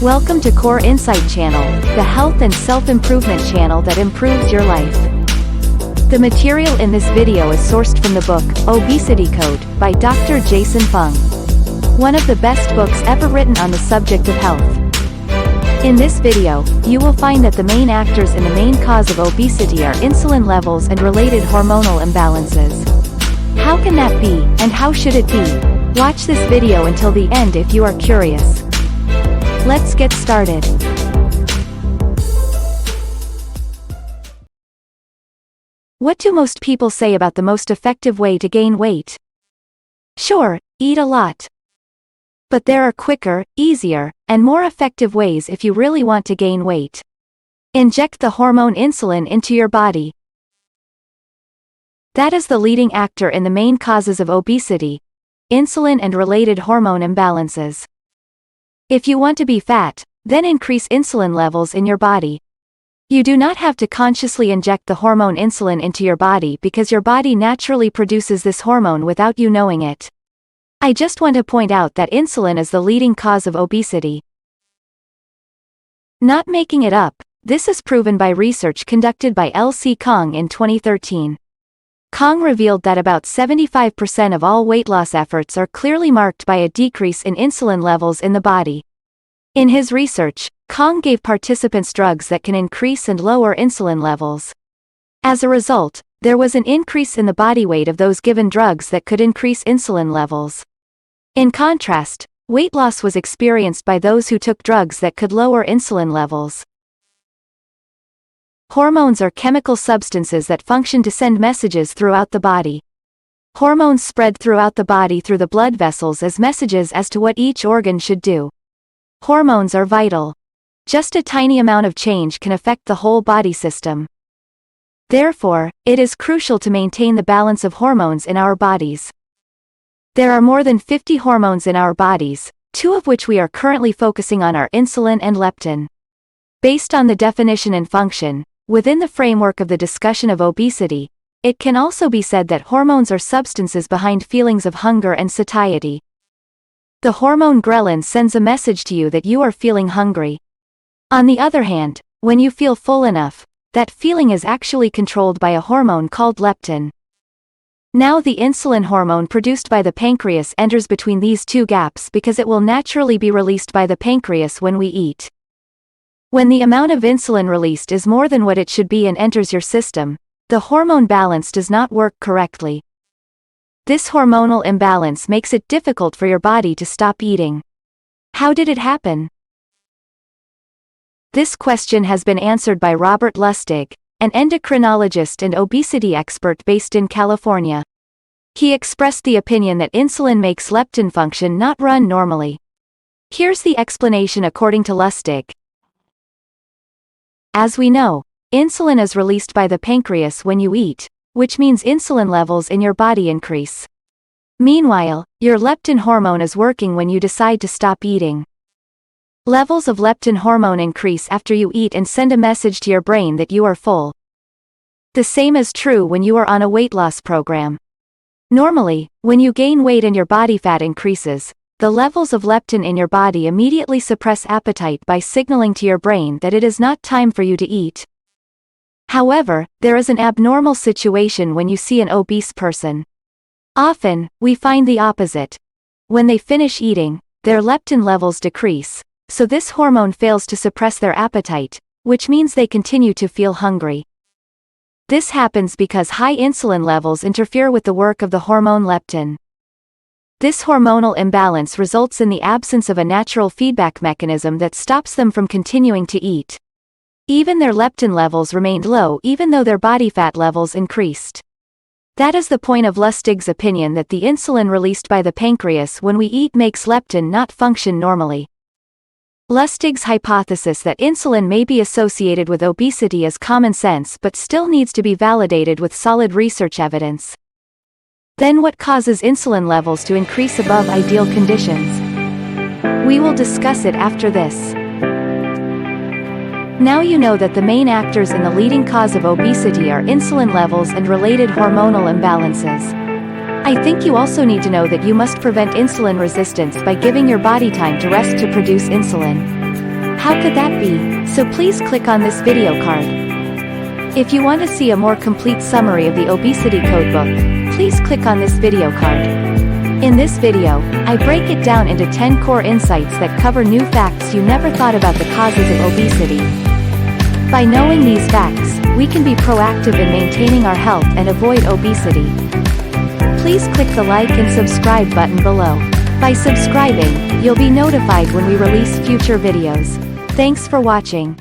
Welcome to Core Insight Channel, the health and self-improvement channel that improves your life. The material in this video is sourced from the book, Obesity Code, by Dr. Jason Fung. One of the best books ever written on the subject of health. In this video, you will find that the main actors in the main cause of obesity are insulin levels and related hormonal imbalances. How can that be, and how should it be? Watch this video until the end if you are curious. Let's get started. What do most people say about the most effective way to gain weight? Sure, eat a lot. But there are quicker, easier, and more effective ways if you really want to gain weight. Inject the hormone insulin into your body. That is the leading actor in the main causes of obesity, insulin and related hormone imbalances. If you want to be fat, then increase insulin levels in your body. You do not have to consciously inject the hormone insulin into your body because your body naturally produces this hormone without you knowing it. I just want to point out that insulin is the leading cause of obesity. Not making it up, this is proven by research conducted by Fung in 2013. Fung revealed that about 75% of all weight loss efforts are clearly marked by a decrease in insulin levels in the body. In his research, Fung gave participants drugs that can increase and lower insulin levels. As a result, there was an increase in the body weight of those given drugs that could increase insulin levels. In contrast, weight loss was experienced by those who took drugs that could lower insulin levels. Hormones are chemical substances that function to send messages throughout the body. Hormones spread throughout the body through the blood vessels as messages as to what each organ should do. Hormones are vital. Just a tiny amount of change can affect the whole body system. Therefore, it is crucial to maintain the balance of hormones in our bodies. There are more than 50 hormones in our bodies, two of which we are currently focusing on are insulin and leptin. Based on the definition and function, within the framework of the discussion of obesity, it can also be said that hormones are substances behind feelings of hunger and satiety. The hormone ghrelin sends a message to you that you are feeling hungry. On the other hand, when you feel full enough, that feeling is actually controlled by a hormone called leptin. Now the insulin hormone produced by the pancreas enters between these two gaps because it will naturally be released by the pancreas when we eat. When the amount of insulin released is more than what it should be and enters your system, the hormone balance does not work correctly. This hormonal imbalance makes it difficult for your body to stop eating. How did it happen? This question has been answered by Robert Lustig, an endocrinologist and obesity expert based in California. He expressed the opinion that insulin makes leptin function not run normally. Here's the explanation according to Lustig. As we know, insulin is released by the pancreas when you eat, which means insulin levels in your body increase. Meanwhile, your leptin hormone is working when you decide to stop eating. Levels of leptin hormone increase after you eat and send a message to your brain that you are full. The same is true when you are on a weight loss program. Normally, when you gain weight and your body fat increases, the levels of leptin in your body immediately suppress appetite by signaling to your brain that it is not time for you to eat. However, there is an abnormal situation when you see an obese person. Often, we find the opposite. When they finish eating, their leptin levels decrease, so this hormone fails to suppress their appetite, which means they continue to feel hungry. This happens because high insulin levels interfere with the work of the hormone leptin. This hormonal imbalance results in the absence of a natural feedback mechanism that stops them from continuing to eat. Even their leptin levels remained low even though their body fat levels increased. That is the point of Lustig's opinion that the insulin released by the pancreas when we eat makes leptin not function normally. Lustig's hypothesis that insulin may be associated with obesity is common sense but still needs to be validated with solid research evidence. Then what causes insulin levels to increase above ideal conditions? We will discuss it after this. Now you know that the main actors in the leading cause of obesity are insulin levels and related hormonal imbalances. I think you also need to know that you must prevent insulin resistance by giving your body time to rest to produce insulin. How could that be? So please click on this video card. If you want to see a more complete summary of the Obesity Codebook, please click on this video card. In this video, I break it down into 10 core insights that cover new facts you never thought about the causes of obesity. By knowing these facts, we can be proactive in maintaining our health and avoid obesity. Please click the like and subscribe button below. By subscribing, you'll be notified when we release future videos. Thanks for watching.